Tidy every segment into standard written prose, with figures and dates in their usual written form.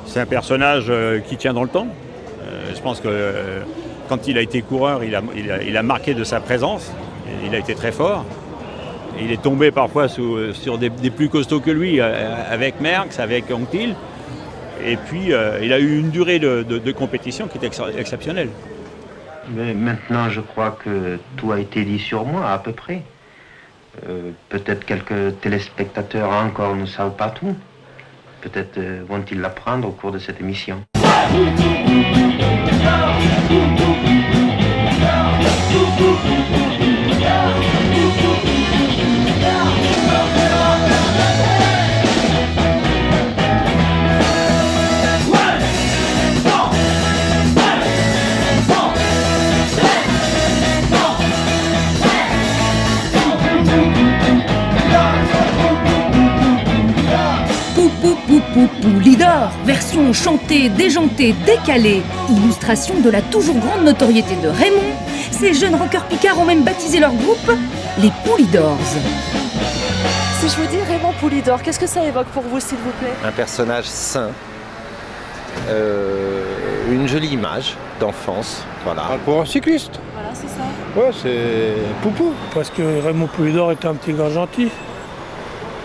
C'est un personnage qui tient dans le temps. Je pense que quand il a été coureur, il a marqué de sa présence. Il a été très fort. Il est tombé parfois sur des plus costauds que lui, avec Merckx, avec Anquetil. Et puis, il a eu une durée de compétition qui était exceptionnelle. Mais maintenant, je crois que tout a été dit sur moi, à peu près. Peut-être quelques téléspectateurs encore ne savent pas tout. Peut-être vont-ils l'apprendre au cours de cette émission. Poulidor, version chantée, déjantée, décalée, illustration de la toujours grande notoriété de Raymond. Ces jeunes rockers picards ont même baptisé leur groupe les Poulidors. Si je vous dis Raymond Poulidor, qu'est-ce que ça évoque pour vous, s'il vous plaît? Un personnage sain, une jolie image d'enfance, voilà. Un coureur cycliste. Voilà, c'est ça. Ouais, c'est Poupou. Parce que Raymond Poulidor était un petit gars gentil.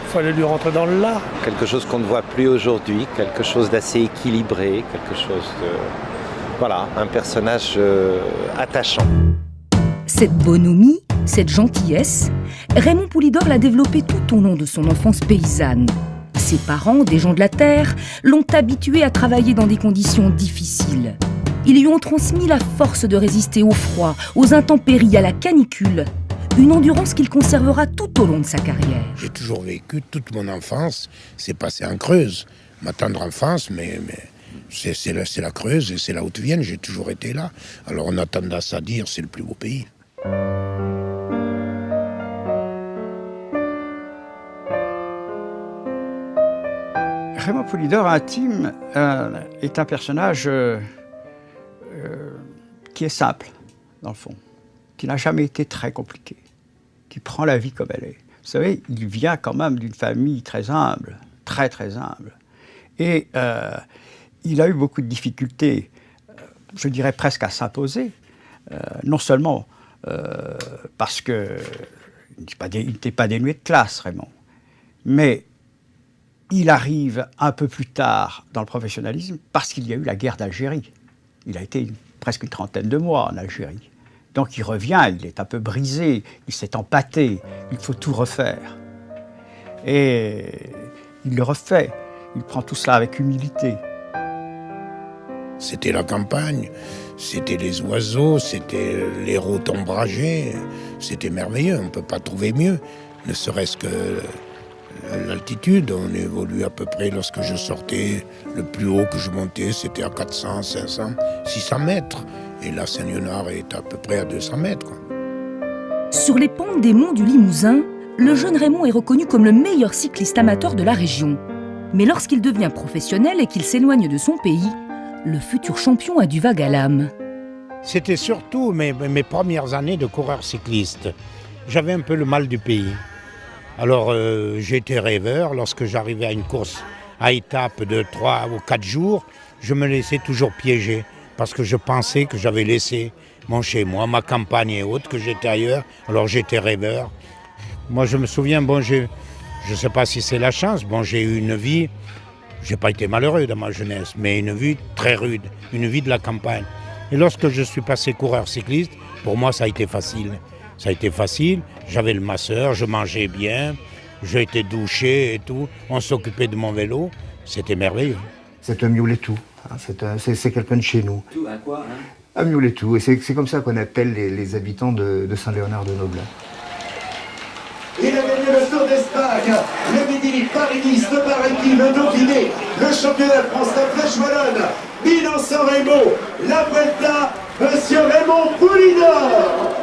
Il fallait lui rentrer dans le lard. Quelque chose qu'on ne voit plus aujourd'hui, quelque chose d'assez équilibré, quelque chose de... Voilà, un personnage attachant. Cette bonhomie, cette gentillesse, Raymond Poulidor l'a développée tout au long de son enfance paysanne. Ses parents, des gens de la terre, l'ont habitué à travailler dans des conditions difficiles. Ils lui ont transmis la force de résister au froid, aux intempéries, à la canicule. Une endurance qu'il conservera tout au long de sa carrière. J'ai toujours vécu toute mon enfance, c'est passé en Creuse. Ma tendre enfance, mais c'est la Creuse et c'est la Haute-Vienne, j'ai toujours été là. Alors on a tendance à dire c'est le plus beau pays. Raymond Poulidor intime est un personnage qui est simple, dans le fond, qui n'a jamais été très compliqué, qui prend la vie comme elle est. Vous savez, il vient quand même d'une famille très humble, très très humble. Et il a eu beaucoup de difficultés, je dirais presque à s'imposer, non seulement parce qu'il n'était pas dénué de classe, Raymond, mais il arrive un peu plus tard dans le professionnalisme parce qu'il y a eu la guerre d'Algérie. Il a été presque une trentaine de mois en Algérie. Donc il revient, il est un peu brisé, il s'est empâté, il faut tout refaire. Et il le refait, il prend tout cela avec humilité. C'était la campagne, c'était les oiseaux, c'était les routes ombragées, c'était merveilleux, on ne peut pas trouver mieux, ne serait-ce que l'altitude. On évolue à peu près, lorsque je sortais, le plus haut que je montais, c'était à 400, 500, 600 mètres. Et là, Saint-Léonard est à peu près à 200 mètres. Quoi. Sur les pentes des monts du Limousin, le jeune Raymond est reconnu comme le meilleur cycliste amateur de la région. Mais lorsqu'il devient professionnel et qu'il s'éloigne de son pays, le futur champion a du vague à l'âme. C'était surtout mes premières années de coureur cycliste. J'avais un peu le mal du pays. Alors j'étais rêveur. Lorsque j'arrivais à une course à étape de 3 ou 4 jours, je me laissais toujours piéger parce que je pensais que j'avais laissé mon chez-moi, ma campagne et autres, que j'étais ailleurs. Alors j'étais rêveur. Moi je me souviens, je ne sais pas si c'est la chance, j'ai eu une vie, j'ai pas été malheureux dans ma jeunesse, mais une vie très rude, une vie de la campagne. Et lorsque je suis passé coureur cycliste, pour moi ça a été facile. Ça a été facile, j'avais le masseur, je mangeais bien, j'ai été douché et tout, on s'occupait de mon vélo, c'était merveilleux. C'est un Miauletou, hein, c'est quelqu'un de chez nous. Tout, un quoi hein? Un Miauletou, et c'est comme ça qu'on appelle les habitants de Saint-Léonard-de-Noblin. Il a gagné le Tour d'Espagne, le Midi, Paris-Nice, le Paris, le Dauphiné, le championnat de France, la Flèche Wallonne, Milan-San Remo, la Vuelta, Monsieur Raymond Poulidor.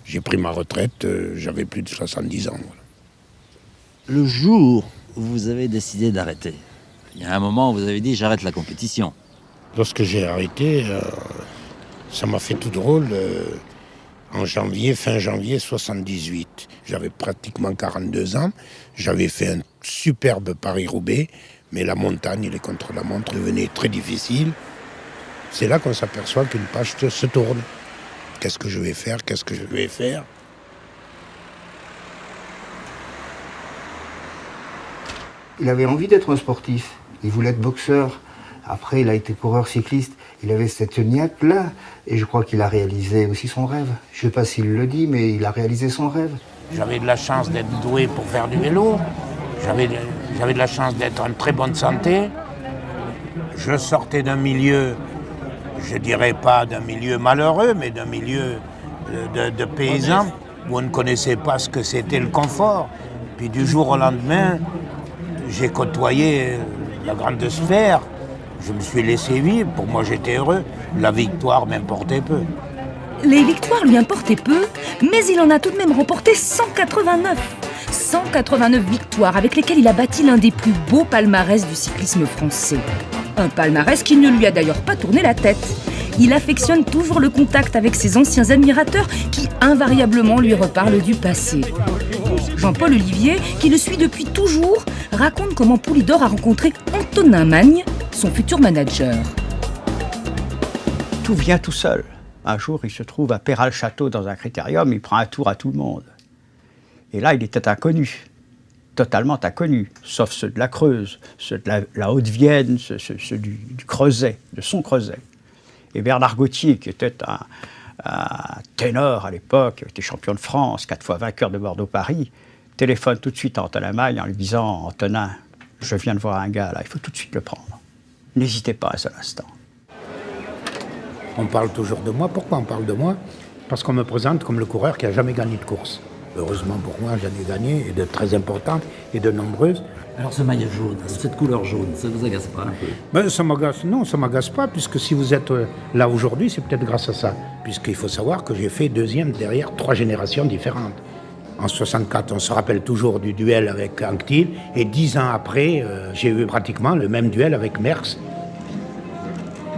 J'ai pris ma retraite, j'avais plus de 70 ans. Voilà. Le jour où vous avez décidé d'arrêter, il y a un moment où vous avez dit j'arrête la compétition. Lorsque j'ai arrêté, Ça m'a fait tout drôle en janvier, fin janvier 78. J'avais pratiquement 42 ans. J'avais fait un superbe Paris-Roubaix, mais la montagne et les contre-la-montre devenaient très difficiles. C'est là qu'on s'aperçoit qu'une page se tourne. Qu'est-ce que je vais faire? Qu'est-ce que je vais faire? Il avait envie d'être un sportif. Il voulait être boxeur. Après, il a été coureur cycliste. Il avait cette niaque-là. Et je crois qu'il a réalisé aussi son rêve. Je ne sais pas s'il le dit, mais il a réalisé son rêve. J'avais de la chance d'être doué pour faire du vélo. J'avais de la chance d'être en très bonne santé. Je sortais d'un milieu, je dirais pas d'un milieu malheureux, mais d'un milieu de paysans où on ne connaissait pas ce que c'était le confort. Puis du jour au lendemain, j'ai côtoyé la grande sphère. Je me suis laissé vivre. Pour moi, j'étais heureux. La victoire m'importait peu. Les victoires lui importaient peu, mais il en a tout de même remporté 189. 189 victoires avec lesquelles il a bâti l'un des plus beaux palmarès du cyclisme français. Un palmarès qui ne lui a d'ailleurs pas tourné la tête. Il affectionne toujours le contact avec ses anciens admirateurs qui invariablement lui reparlent du passé. Jean-Paul Olivier, qui le suit depuis toujours, raconte comment Poulidor a rencontré Antonin Magne, son futur manager. Tout vient tout seul. Un jour, il se trouve à Péral-Château dans un critérium, il prend un tour à tout le monde. Et là, il était inconnu, totalement inconnu, sauf ceux de la Creuse, ceux de la Haute-Vienne, ceux du Creuset, de son Creuset. Et Bernard Gauthier, qui était un ténor à l'époque, était champion de France, 4 fois vainqueur de Bordeaux-Paris, téléphone tout de suite à Antonin Magne en lui disant « Antonin, je viens de voir un gars là, il faut tout de suite le prendre. N'hésitez pas un seul instant. » On parle toujours de moi. Pourquoi on parle de moi? Parce qu'on me présente comme le coureur qui n'a jamais gagné de course. Heureusement pour moi, j'en ai gagné, et de très importantes, et de nombreuses. Alors ce maillot jaune, cette couleur jaune, ça ne vous agace pas un peu? Ben, ça m'agace, non, ça ne m'agace pas, puisque si vous êtes là aujourd'hui, c'est peut-être grâce à ça. Puisqu'il faut savoir que j'ai fait deuxième derrière 3 générations différentes. En 64, on se rappelle toujours du duel avec Anquetil, et 10 ans après, j'ai eu pratiquement le même duel avec Merckx.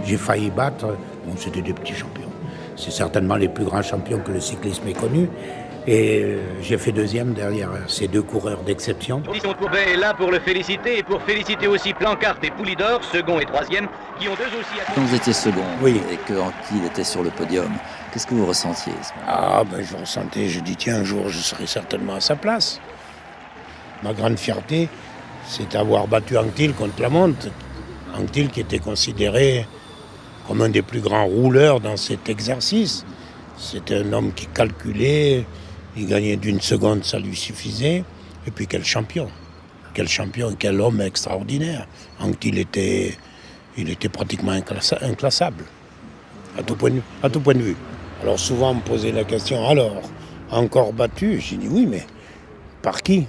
J'ai failli battre, bon, c'était des petits champions. C'est certainement les plus grands champions que le cyclisme ait connus. Et j'ai fait deuxième derrière ces 2 coureurs d'exception. On trouvait là pour le féliciter et pour féliciter aussi Plancart et Poulidor, second et troisième, qui ont eux aussi... Quand vous étiez second oui. Et que Anquetil était sur le podium, qu'est-ce que vous ressentiez? Je ressentais, je dis tiens, un jour je serai certainement à sa place. Ma grande fierté, c'est d'avoir battu Anquetil contre la montre. Anquetil qui était considéré comme un des plus grands rouleurs dans cet exercice. C'était un homme qui calculait, il gagnait d'1 seconde, ça lui suffisait. Et puis quel champion, quel homme extraordinaire. Anquetil il était pratiquement inclassable, à tout point de vue. Alors souvent on me posait la question, alors, encore battu? J'ai dit oui, mais par qui?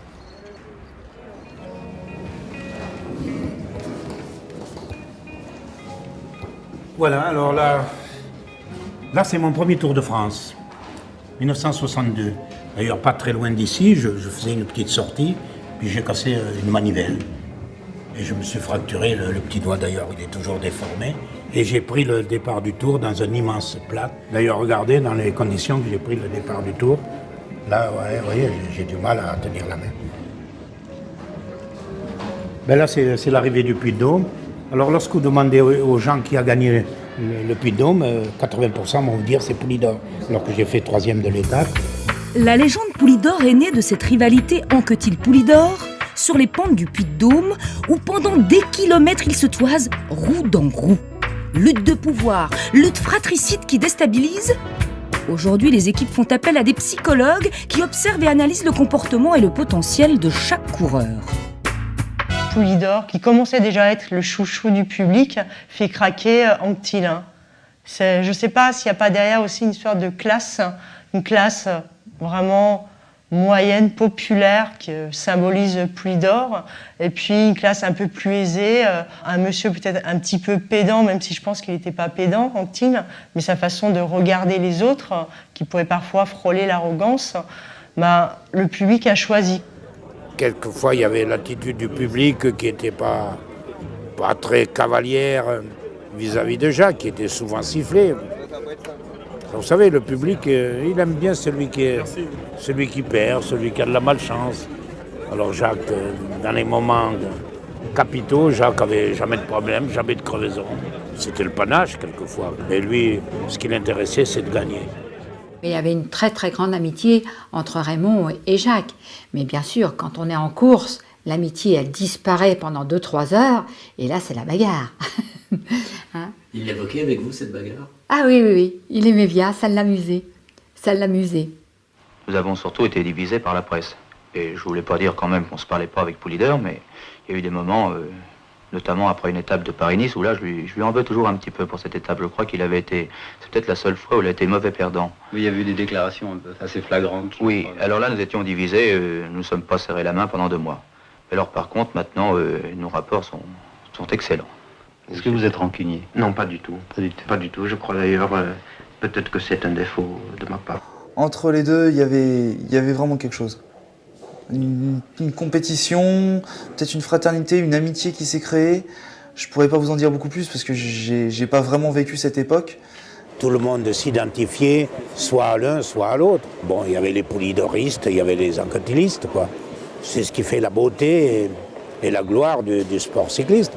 Voilà, alors là c'est mon premier Tour de France, 1962. D'ailleurs, pas très loin d'ici, je faisais une petite sortie, puis j'ai cassé une manivelle. Et je me suis fracturé le petit doigt, d'ailleurs, il est toujours déformé. Et j'ai pris le départ du Tour dans un immense plat. D'ailleurs, regardez dans les conditions que j'ai pris le départ du Tour. Là, ouais, vous voyez, j'ai du mal à tenir la main. Ben là, c'est l'arrivée du Puy-de-Dôme. Alors, lorsque vous demandez aux gens qui a gagné le Puy-de-Dôme, 80% vont vous dire c'est Poulidor, alors que j'ai fait 3e de l'étape. La légende Poulidor est née de cette rivalité Anquetil-Poulidor sur les pentes du Puy-de-Dôme où pendant des kilomètres ils se toisent roue dans roue. Lutte de pouvoir, lutte fratricide qui déstabilise. Aujourd'hui, les équipes font appel à des psychologues qui observent et analysent le comportement et le potentiel de chaque coureur. Poulidor, qui commençait déjà à être le chouchou du public, fait craquer Anquetil. Je ne sais pas s'il n'y a pas derrière aussi une sorte de classe, une classe vraiment moyenne, populaire, qui symbolise Poulidor, et puis une classe un peu plus aisée, un monsieur peut-être un petit peu pédant, même si je pense qu'il n'était pas pédant, Anquetil, mais sa façon de regarder les autres, qui pouvait parfois frôler l'arrogance, le public a choisi. Quelquefois, il y avait l'attitude du public qui n'était pas très cavalière vis-à-vis de Jacques, qui était souvent sifflé. Vous savez, le public, il aime bien celui qui perd, celui qui a de la malchance. Alors Jacques, dans les moments capitaux, Jacques avait jamais de problème, jamais de crevaison. C'était le panache quelquefois. Mais lui, ce qui l'intéressait, c'est de gagner. Il y avait une très très grande amitié entre Raymond et Jacques. Mais bien sûr, quand on est en course, l'amitié, elle disparaît pendant 2-3 heures, et là, c'est la bagarre. Hein? Il l'évoquait avec vous, cette bagarre? Ah oui, il aimait bien, ça l'amusait. Nous avons surtout été divisés par la presse. Et je voulais pas dire quand même qu'on se parlait pas avec Poulidor, mais il y a eu des moments, notamment après une étape de Paris-Nice, où là, je lui en veux toujours un petit peu pour cette étape. Je crois qu'il avait été, c'est peut-être la seule fois où il a été mauvais perdant. Oui, il y a eu des déclarations un peu assez flagrantes. Oui, alors là, nous étions divisés, nous ne sommes pas serrés la main pendant 2 mois. Alors par contre, maintenant, nos rapports sont excellents. Est-ce que vous êtes rancunier? Non, pas du tout. Pas du tout. Je crois d'ailleurs, peut-être que c'est un défaut de ma part. Entre les deux, il y avait vraiment quelque chose. Une compétition, peut-être une fraternité, une amitié qui s'est créée. Je pourrais pas vous en dire beaucoup plus parce que j'ai pas vraiment vécu cette époque. Tout le monde s'identifiait soit à l'un, soit à l'autre. Bon, il y avait les poulidoristes, il y avait les anquetillistes, quoi. C'est ce qui fait la beauté et la gloire du sport cycliste.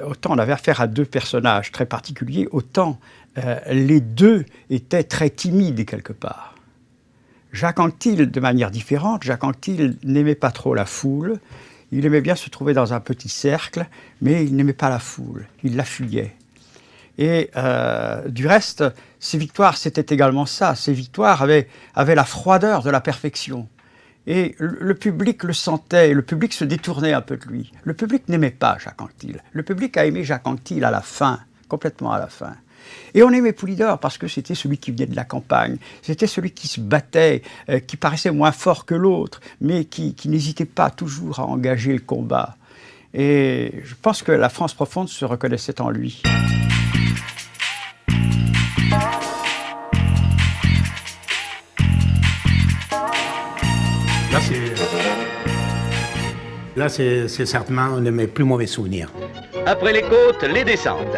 Autant on avait affaire à 2 personnages très particuliers, autant les 2 étaient très timides quelque part. Jacques Anquetil, de manière différente, Jacques Anquetil n'aimait pas trop la foule. Il aimait bien se trouver dans un petit cercle, mais il n'aimait pas la foule. Il la fuyait. Et du reste, ses victoires, c'était également ça. Ses victoires avaient la froideur de la perfection. Et le public le sentait, le public se détournait un peu de lui. Le public n'aimait pas Jacques Anquetil. Le public a aimé Jacques Anquetil à la fin, complètement à la fin. Et on aimait Poulidor parce que c'était celui qui venait de la campagne, c'était celui qui se battait, qui paraissait moins fort que l'autre, mais qui n'hésitait pas toujours à engager le combat. Et je pense que la France profonde se reconnaissait en lui. Là, c'est certainement un de mes plus mauvais souvenirs. Après les côtes, les descentes.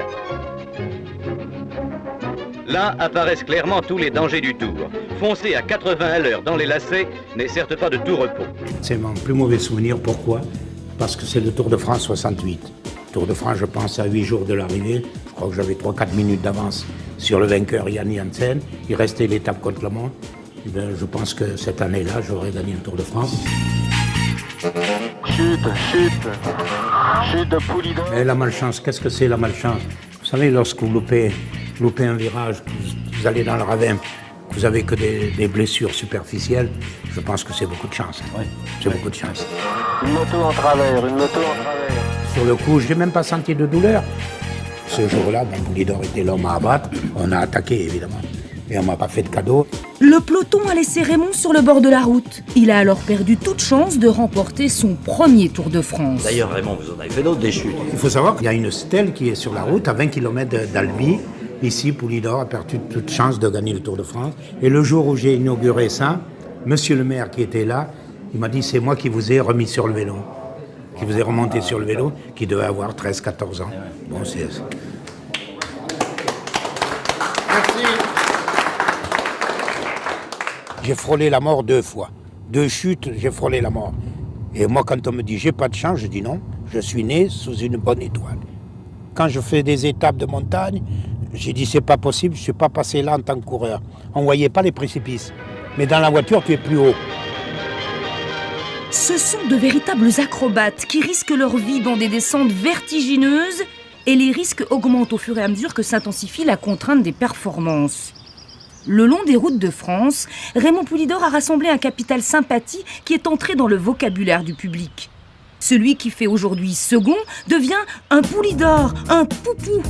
Là apparaissent clairement tous les dangers du Tour. Foncer à 80 à l'heure dans les lacets n'est certes pas de tout repos. C'est mon plus mauvais souvenir. Pourquoi? Parce que c'est le Tour de France 68. Tour de France, je pense, à 8 jours de l'arrivée. Je crois que j'avais 3-4 minutes d'avance sur le vainqueur Yann Janssen. Il restait l'étape contre le monde. Et bien, je pense que cette année-là, j'aurais gagné le Tour de France. Chute de Poulidor. Et la malchance, qu'est-ce que c'est la malchance? Vous savez, lorsque vous loupez un virage, que vous allez dans le ravin, que vous n'avez que des blessures superficielles, je pense que c'est beaucoup de chance. Oui. C'est beaucoup de chance. Une moto en travers. Sur le coup, je n'ai même pas senti de douleur. Ce jour-là, Poulidor était l'homme à abattre. On a attaqué, évidemment. Et on ne m'a pas fait de cadeau. Le peloton a laissé Raymond sur le bord de la route. Il a alors perdu toute chance de remporter son premier Tour de France. D'ailleurs, Raymond, vous en avez fait d'autres des chutes. Il faut savoir qu'il y a une stèle qui est sur la route à 20 km d'Albi. Ici, Poulidor a perdu toute chance de gagner le Tour de France. Et le jour où j'ai inauguré ça, monsieur le maire qui était là, il m'a dit « c'est moi qui vous ai remis sur le vélo ». Qui vous ai remonté sur le vélo, qui devait avoir 13-14 ans. Bon, c'est... Merci. J'ai frôlé la mort 2 fois. 2 chutes, j'ai frôlé la mort. Et moi, quand on me dit « j'ai pas de chance », je dis non, je suis né sous une bonne étoile. Quand je fais des étapes de montagne, j'ai dit c'est pas possible, je suis pas passé là en tant que coureur. On voyait pas les précipices. Mais dans la voiture, tu es plus haut. Ce sont de véritables acrobates qui risquent leur vie dans des descentes vertigineuses et les risques augmentent au fur et à mesure que s'intensifie la contrainte des performances. Le long des routes de France, Raymond Poulidor a rassemblé un capital sympathie qui est entré dans le vocabulaire du public. Celui qui fait aujourd'hui second devient un Poulidor, un poupou.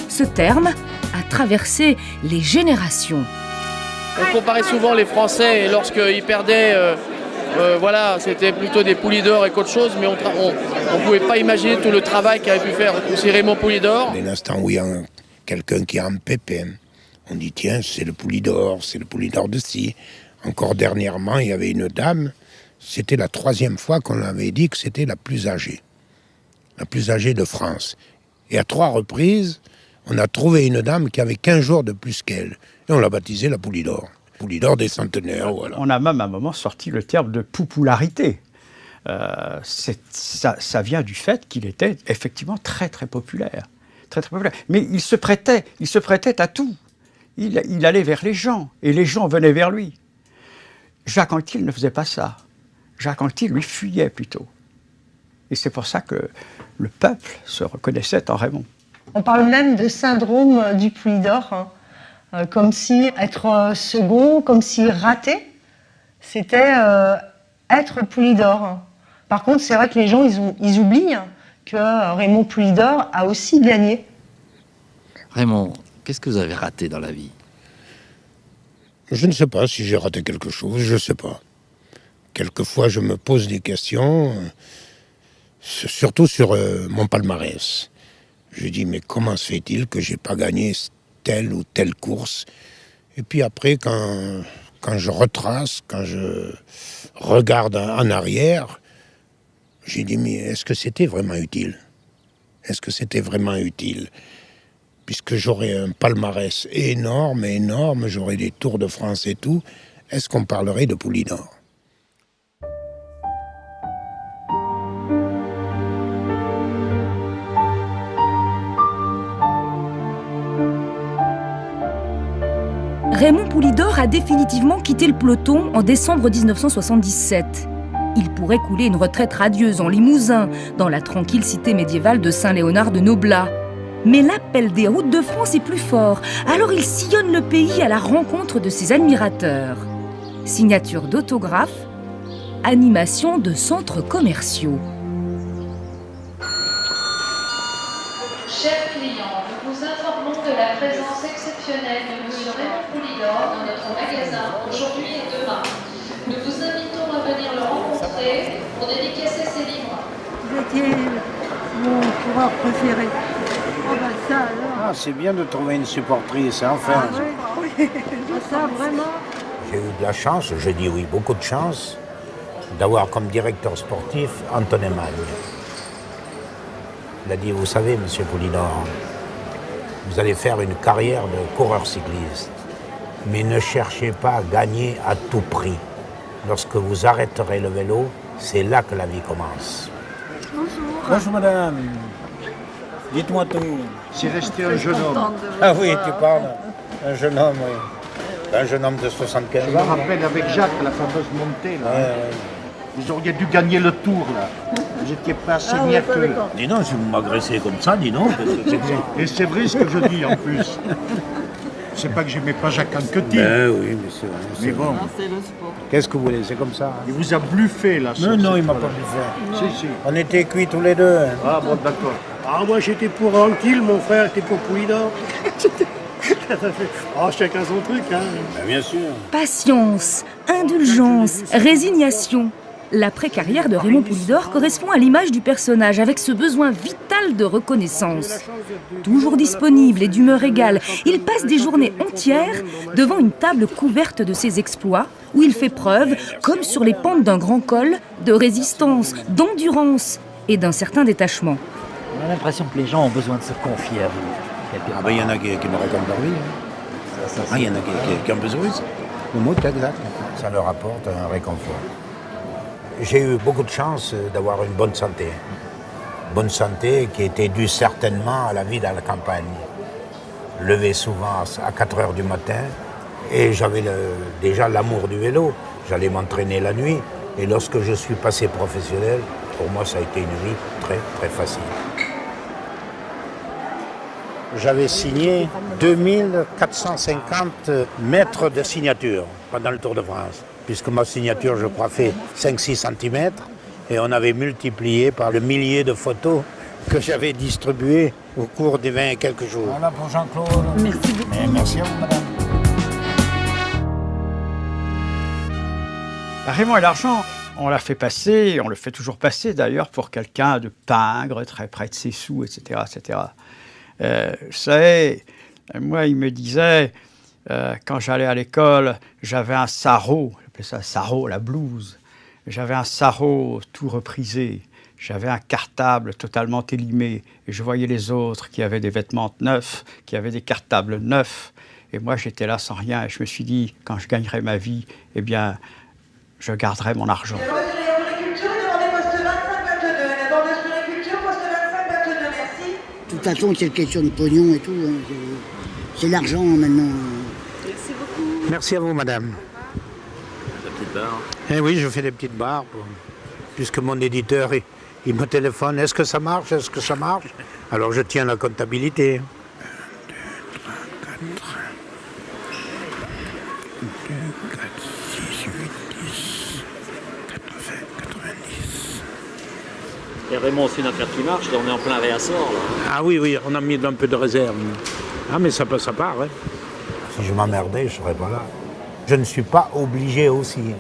Ce terme a traversé les générations. On comparait souvent les Français et lorsqu'ils perdaient, voilà, c'était plutôt des Poulidor et qu'autre chose, mais on ne pouvait pas imaginer tout le travail qu'avait pu faire aussi Raymond Poulidor. Dès l'instant où il y a quelqu'un qui est en pépin, on dit tiens, c'est le Poulidor de ci. Encore dernièrement, il y avait une dame, c'était la 3e fois qu'on avait dit que c'était la plus âgée de France. Et à 3 reprises, on a trouvé une dame qui avait 15 jours de plus qu'elle. Et on l'a baptisée la Poulidor. Poulidor des centenaires, voilà. On a même à un moment sorti le terme de poupularité. Ça vient du fait qu'il était effectivement très très populaire. Très, très populaire. Mais il se prêtait à tout. Il allait vers les gens, et les gens venaient vers lui. Jacques Anquetil ne faisait pas ça. Jacques Anquetil, lui, fuyait plutôt. Et c'est pour ça que le peuple se reconnaissait en Raymond. On parle même de syndrome du Poulidor, comme si être second, comme si rater, c'était être Poulidor. Par contre, c'est vrai que les gens, ils oublient que Raymond Poulidor a aussi gagné. Raymond, qu'est-ce que vous avez raté dans la vie? Je ne sais pas si j'ai raté quelque chose, je ne sais pas. Quelquefois, je me pose des questions, surtout sur mon palmarès. Je dis, mais comment se fait-il que je n'ai pas gagné telle ou telle course? Et puis après, quand je retrace, quand je regarde en arrière, j'ai dit, mais est-ce que c'était vraiment utile? Est-ce que c'était vraiment utile? Puisque j'aurais un palmarès énorme, j'aurais des Tours de France et tout, est-ce qu'on parlerait de Poulidor? Raymond Poulidor a définitivement quitté le peloton en décembre 1977. Il pourrait couler une retraite radieuse en Limousin, dans la tranquille cité médiévale de Saint-Léonard de Noblat. Mais l'appel des routes de France est plus fort, alors il sillonne le pays à la rencontre de ses admirateurs. Signature d'autographes, animation de centres commerciaux. Chers clients, nous vous informons de la présence exceptionnelle de M. Raymond Poulidor dans notre magasin aujourd'hui et demain. Nous vous invitons à venir le rencontrer pour dédicacer ses livres. Vous étiez mon coureur préféré. Oh ben ça alors. Ah, c'est bien de trouver une supportrice, enfin. Ah oui. Ça vraiment. J'ai eu de la chance, je dis oui, beaucoup de chance, d'avoir comme directeur sportif Antonin Magne. Il a dit, vous savez, monsieur Poulidor, vous allez faire une carrière de coureur cycliste, mais ne cherchez pas à gagner à tout prix. Lorsque vous arrêterez le vélo, c'est là que la vie commence. Bonjour. Bonjour madame. Dites-moi tout. C'est resté un jeune homme. Ah oui, tu parles. Un jeune homme, oui. Un jeune homme de 75 ans. Je me rappelle avec Jacques, la fameuse montée, là. Ouais. Vous auriez dû gagner le tour, là. Vous n'étiez pas assez niaqueux. Dis non, si vous m'agressez comme ça, dis non. Et c'est vrai ce que je dis, en plus. C'est pas que j'aimais pas Jacques Anquetil. Ben oui, mais c'est vrai. Mais bon. C'est le sport. Qu'est-ce que vous voulez, c'est comme ça. Hein. Il vous a bluffé, là. Non, il m'a pas bluffé. Si. On était cuits tous les deux. Hein. Ah bon, d'accord. Ah, moi j'étais pour Anquetil, mon frère était pour Poulidor. Oh, chacun son truc, hein. Ben, bien sûr. Patience, indulgence, résignation. L'après-carrière de Raymond Poulidor correspond à l'image du personnage, avec ce besoin vital de reconnaissance. Toujours disponible et d'humeur égale, il passe des journées entières devant une table couverte de ses exploits, où il fait preuve, comme sur les pentes d'un grand col, de résistance, d'endurance et d'un certain détachement. On a l'impression que les gens ont besoin de se confier à vous. Ah ben il y en a qui me racontent leur vie. Hein. Il y en a qui ont besoin. Le mot est exact. Ça leur apporte un réconfort. J'ai eu beaucoup de chance d'avoir une bonne santé. Bonne santé qui était due certainement à la vie dans la campagne. Levé souvent à 4 heures du matin et j'avais déjà l'amour du vélo. J'allais m'entraîner la nuit et lorsque je suis passé professionnel, pour moi ça a été une vie très très facile. J'avais signé 2450 mètres de signature pendant le Tour de France. Puisque ma signature, je crois, fait 5-6 cm. Et on avait multiplié par le millier de photos que j'avais distribuées au cours des 20 et quelques jours. Voilà pour Jean-Claude. Merci beaucoup. Merci à vous, madame. Raymond et l'argent, on l'a fait passer, on le fait toujours passer d'ailleurs, pour quelqu'un de pingre, très près de ses sous, etc. etc. Vous savez, moi, il me disait, quand j'allais à l'école, j'avais un sarrau, j'appelais ça sarrau, la blouse. J'avais un sarrau tout reprisé, J'avais un cartable totalement élimé et je voyais les autres qui avaient des vêtements neufs, qui avaient des cartables neufs. Et moi, j'étais là sans rien et je me suis dit, quand je gagnerai ma vie, eh bien, je garderai mon argent. De toute façon, c'est une question de pognon et tout. Hein. C'est l'argent maintenant. Merci beaucoup. Merci à vous, madame. La petite barre. Eh oui, je fais des petites barres, puisque mon éditeur, il me téléphone. Est-ce que ça marche? Est-ce que ça marche? Alors je tiens la comptabilité. 1, 2, 3, 4. 2, 4, 6, 8, 10, 80, 90. Et Raymond, c'est une affaire qui marche, là, on est en plein réassort. Là. Ah oui, oui, on a mis un peu de réserve. Ah mais ça part, hein. Si je m'emmerdais, je ne serais pas là. Je ne suis pas obligé aussi.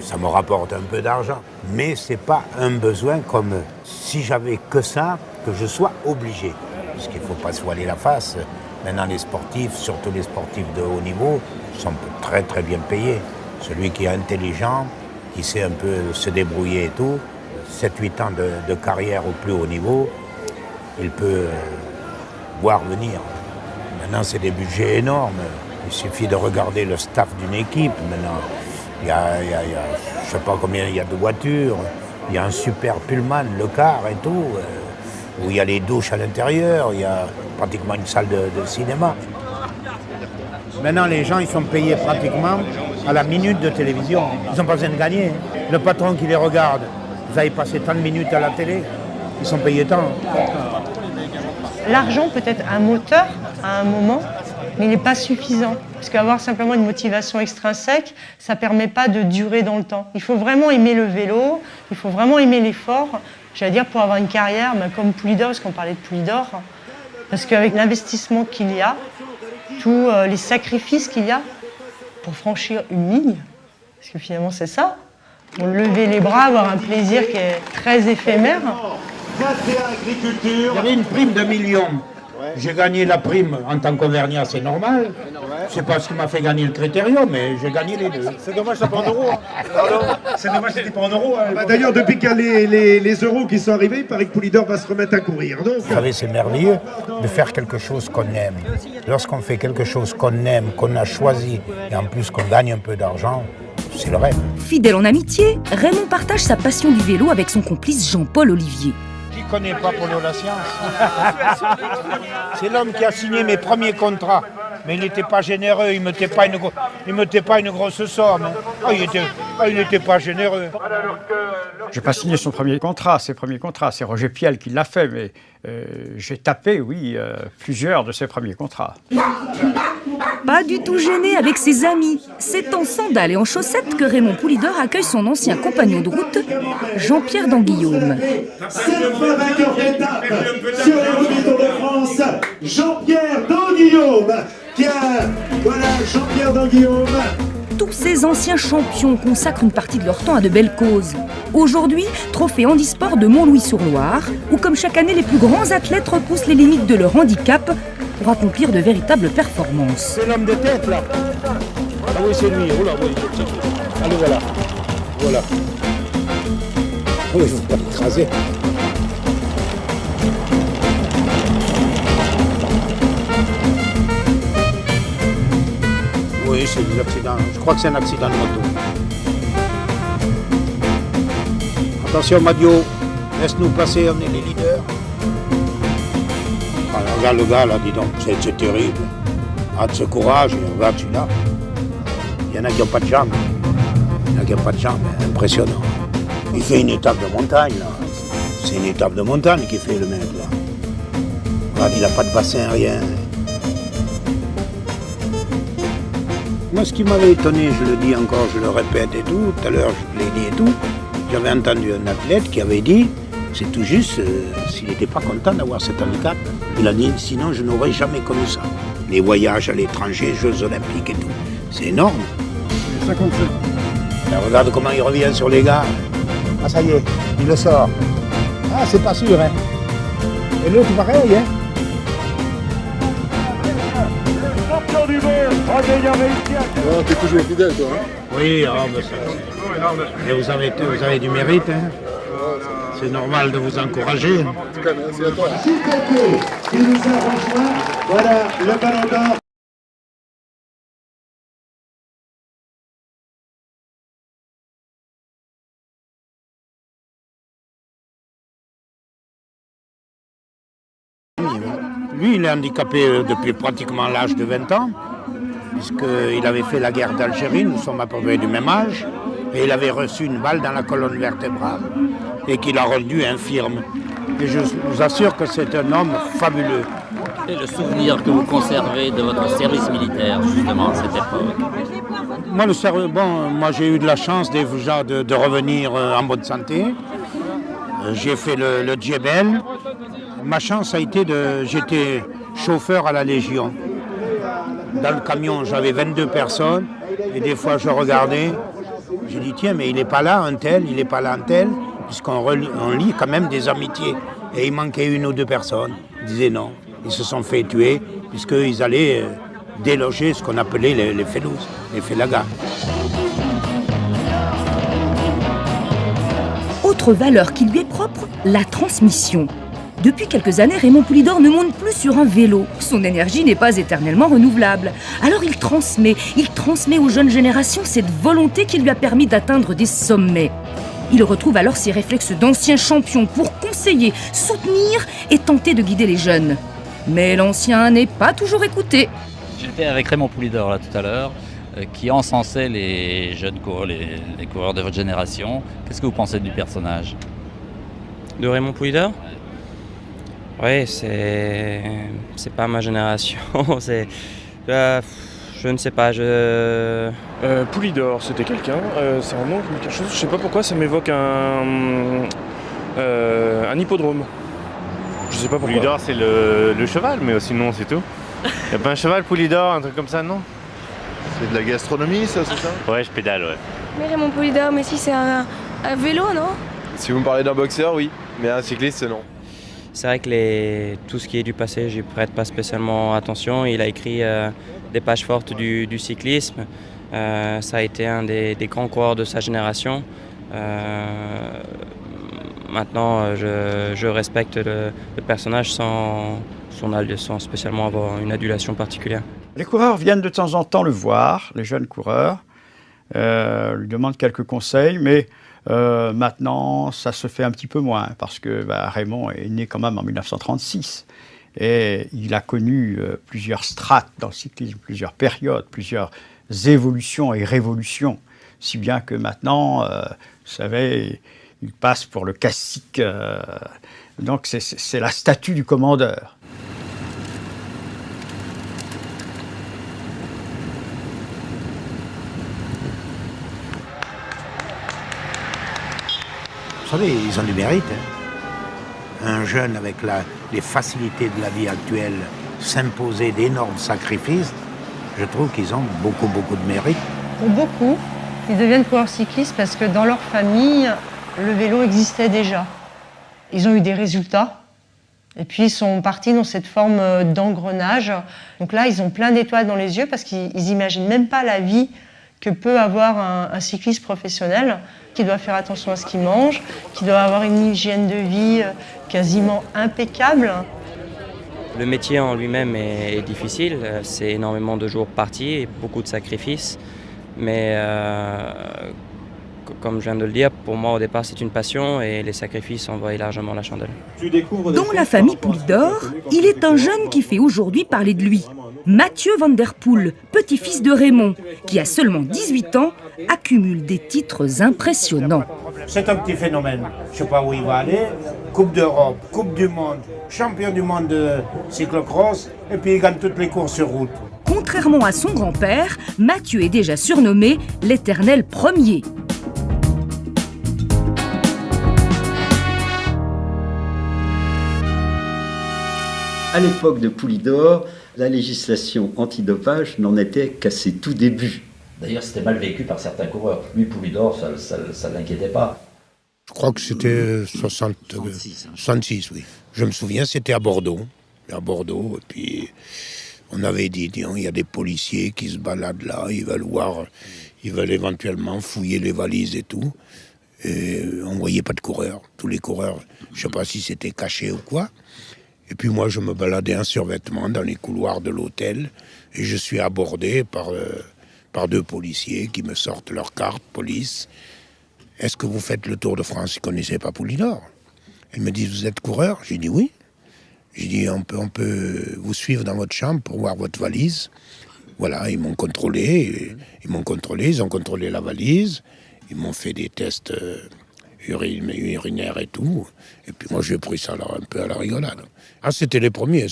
Ça me rapporte un peu d'argent, mais ce n'est pas un besoin comme si j'avais que ça, que je sois obligé. Parce qu'il ne faut pas se voiler la face. Maintenant, les sportifs, surtout les sportifs de haut niveau, sont très très bien payés. Celui qui est intelligent, qui sait un peu se débrouiller et tout, 7-8 ans de carrière au plus haut niveau, il peut voir venir. Maintenant, c'est des budgets énormes. Il suffit de regarder le staff d'une équipe maintenant. Il y a je ne sais pas combien il y a de voitures, il y a un super Pullman, le car et tout, où il y a les douches à l'intérieur, il y a pratiquement une salle de cinéma. Maintenant, les gens, ils sont payés pratiquement à la minute de télévision. Ils n'ont pas besoin de gagner. Le patron qui les regarde, vous avez passé tant de minutes à la télé, ils sont payés tant. L'argent peut être un moteur à un moment, mais il n'est pas suffisant. Parce qu'avoir simplement une motivation extrinsèque, ça ne permet pas de durer dans le temps. Il faut vraiment aimer le vélo, il faut vraiment aimer l'effort, j'allais dire pour avoir une carrière comme Poulidor, parce qu'on parlait de Poulidor, parce qu'avec l'investissement qu'il y a, tous les sacrifices qu'il y a pour franchir une ligne, parce que finalement c'est ça, lever les bras, avoir un plaisir qui est très éphémère. Il y avait une prime de 1 million. J'ai gagné la prime en tant qu'Auvergnat, c'est normal. C'est pas ce qui m'a fait gagner le Critérium, mais j'ai gagné les deux. C'est dommage, c'est pas en euros. C'est dommage, c'était pas en euros. D'ailleurs, depuis qu'il y a les euros qui sont arrivés, il paraît que Poulidor va se remettre à courir. Donc... Vous savez, c'est merveilleux de faire quelque chose qu'on aime. Lorsqu'on fait quelque chose qu'on aime, qu'on a choisi, et en plus qu'on gagne un peu d'argent, c'est le rêve. Fidèle en amitié, Raymond partage sa passion du vélo avec son complice Jean-Paul Olivier. Qui ne connaît pas Polo la science? C'est l'homme qui a signé mes premiers contrats. Mais il n'était pas généreux, il ne mettait pas une grosse somme. Il n'était pas généreux. Je n'ai pas signé ses premiers contrats. C'est Roger Piel qui l'a fait, mais j'ai tapé, oui, plusieurs de ses premiers contrats. Pas du tout gêné avec ses amis. C'est en sandales et en chaussettes que Raymond Poulidor accueille son ancien compagnon de route, Jean-Pierre d'Anguillaume. C'est le premier vainqueur d'étape sur le Tour de France, Jean-Pierre d'Anguillaume. Voilà, Jean-Pierre d'Anguillaume. Tous ces anciens champions consacrent une partie de leur temps à de belles causes. Aujourd'hui, trophée handisport de Montlouis-sur-Loire, où comme chaque année, les plus grands athlètes repoussent les limites de leur handicap pour accomplir de véritables performances. C'est l'homme de tête, là. Ah oui, c'est lui. Oh là, oui. Allez, voilà. Voilà. Oui, il ne faut pas l'écraser. Oui, c'est des accidents. Je crois que c'est un accident de moto. Attention, Madio, laisse-nous passer, on est les leaders. Ah, regarde le gars, là, dis donc, c'est terrible. Ah, de ce courage, et regarde celui-là. Il y en a qui n'ont pas de jambes. Impressionnant. Il fait une étape de montagne, là. C'est une étape de montagne qu'il fait, le mec, là. Regarde, il n'a pas de bassin, rien. Moi, ce qui m'avait étonné, je le dis encore, je le répète et tout, tout à l'heure je l'ai dit et tout, j'avais entendu un athlète qui avait dit, c'est tout juste s'il n'était pas content d'avoir cet handicap. Il a dit, sinon je n'aurais jamais connu ça. Les voyages à l'étranger, Jeux Olympiques et tout, c'est énorme. C'est ça qu'on fait. Alors, regarde comment il revient sur les gars. Ah ça y est, il le sort. Ah c'est pas sûr, hein. Et l'autre pareil, hein. Champion du monde, t'es toujours fidèle, toi, hein? Oui, mais vous avez du mérite, hein. C'est normal de vous encourager. Cicaté qui nous a rejoint. Voilà le ballon d'or. Lui, il est handicapé depuis pratiquement l'âge de 20 ans, puisqu'il avait fait la guerre d'Algérie, nous sommes à peu près du même âge, et il avait reçu une balle dans la colonne vertébrale, et qu'il a rendu infirme. Et je vous assure que c'est un homme fabuleux. Et le souvenir que vous conservez de votre service militaire, justement, à cette époque? Moi, j'ai eu de la chance déjà de revenir en bonne santé. J'ai fait le Djebel. Ma chance a été j'étais chauffeur à la Légion. Dans le camion, j'avais 22 personnes. Et des fois, je regardais. Je dis, tiens, mais il n'est pas là, un tel, il n'est pas là, un tel. Puisqu'on lit quand même des amitiés. Et il manquait une ou deux personnes. Ils disaient non. Ils se sont fait tuer, puisqu'ils allaient déloger ce qu'on appelait les félouses, les félagas. Autre valeur qui lui est propre, la transmission. Depuis quelques années, Raymond Poulidor ne monte plus sur un vélo. Son énergie n'est pas éternellement renouvelable. Alors il transmet aux jeunes générations cette volonté qui lui a permis d'atteindre des sommets. Il retrouve alors ses réflexes d'ancien champion pour conseiller, soutenir et tenter de guider les jeunes. Mais l'ancien n'est pas toujours écouté. J'étais avec Raymond Poulidor là tout à l'heure, qui encensait les jeunes coureurs, les coureurs de votre génération. Qu'est-ce que vous pensez du personnage? De Raymond Poulidor? Oui, c'est pas ma génération. Je ne sais pas. Poulidor, c'était quelqu'un. C'est un nom, quelque chose. Je sais pas pourquoi ça m'évoque un hippodrome. Je sais pas pourquoi. Poulidor, c'est le cheval, mais sinon c'est tout. Y a pas un cheval Poulidor, un truc comme ça, non? C'est de la gastronomie, ça, c'est ça? Ouais, je pédale, ouais. Mais Raymond Poulidor, mais si c'est un vélo, non? Si vous me parlez d'un boxeur, oui, mais un cycliste, non. C'est vrai que tout ce qui est du passé, j'y prête pas spécialement attention. Il a écrit des pages fortes du cyclisme. Ça a été un des grands coureurs de sa génération. Maintenant, je respecte le personnage sans spécialement avoir une adulation particulière. Les coureurs viennent de temps en temps le voir, les jeunes coureurs, lui demandent quelques conseils, mais maintenant, ça se fait un petit peu moins, parce que Raymond est né quand même en 1936, et il a connu plusieurs strates dans le cyclisme, plusieurs périodes, plusieurs évolutions et révolutions, si bien que maintenant, vous savez, il passe pour le cacique, donc c'est la statue du commandeur. Vous savez, ils ont du mérite. Un jeune avec les facilités de la vie actuelle s'imposer d'énormes sacrifices, je trouve qu'ils ont beaucoup de mérite. Pour beaucoup, ils deviennent coureurs cyclistes parce que dans leur famille, le vélo existait déjà. Ils ont eu des résultats et puis ils sont partis dans cette forme d'engrenage. Donc là, ils ont plein d'étoiles dans les yeux parce qu'ils n'imaginent même pas la vie que peut avoir un cycliste professionnel, qui doit faire attention à ce qu'il mange, qui doit avoir une hygiène de vie quasiment impeccable. Le métier en lui-même est difficile, c'est énormément de jours partis et beaucoup de sacrifices. Mais comme je viens de le dire, pour moi au départ c'est une passion et les sacrifices en valent largement la chandelle. Dans la famille Poulidor, il est un jeune qui fait aujourd'hui parler de lui. Mathieu Van Der Poel, petit-fils de Raymond, qui à seulement 18 ans accumule des titres impressionnants. C'est un petit phénomène. Je ne sais pas où il va aller. Coupe d'Europe, Coupe du Monde, champion du monde de cyclocross, et puis il gagne toutes les courses sur route. Contrairement à son grand-père, Mathieu est déjà surnommé l'éternel premier. À l'époque de Poulidor, la législation antidopage n'en était qu'à ses tout débuts. D'ailleurs, c'était mal vécu par certains coureurs. Lui, Poulidor, ça ne l'inquiétait pas. Je crois que c'était 66, oui. Je me souviens, c'était à Bordeaux. Et puis on avait dit, il y a des policiers qui se baladent là, ils veulent éventuellement fouiller les valises et tout. Et on ne voyait pas de coureurs. Tous les coureurs, je ne sais pas si c'était caché ou quoi. Et puis moi, je me baladais en survêtement dans les couloirs de l'hôtel et je suis abordé par 2 policiers qui me sortent leur carte police. « Est-ce que vous faites le Tour de France ?» Ils ne connaissaient pas Poulidor. Ils me disent « Vous êtes coureur ?» J'ai dit « Oui ». J'ai dit on peut vous suivre dans votre chambre pour voir votre valise. » Voilà, ils m'ont contrôlé, ils ont contrôlé la valise, ils m'ont fait des tests urinaires et tout. Et puis moi, j'ai pris ça un peu à la rigolade. Ah, c'était les premiers.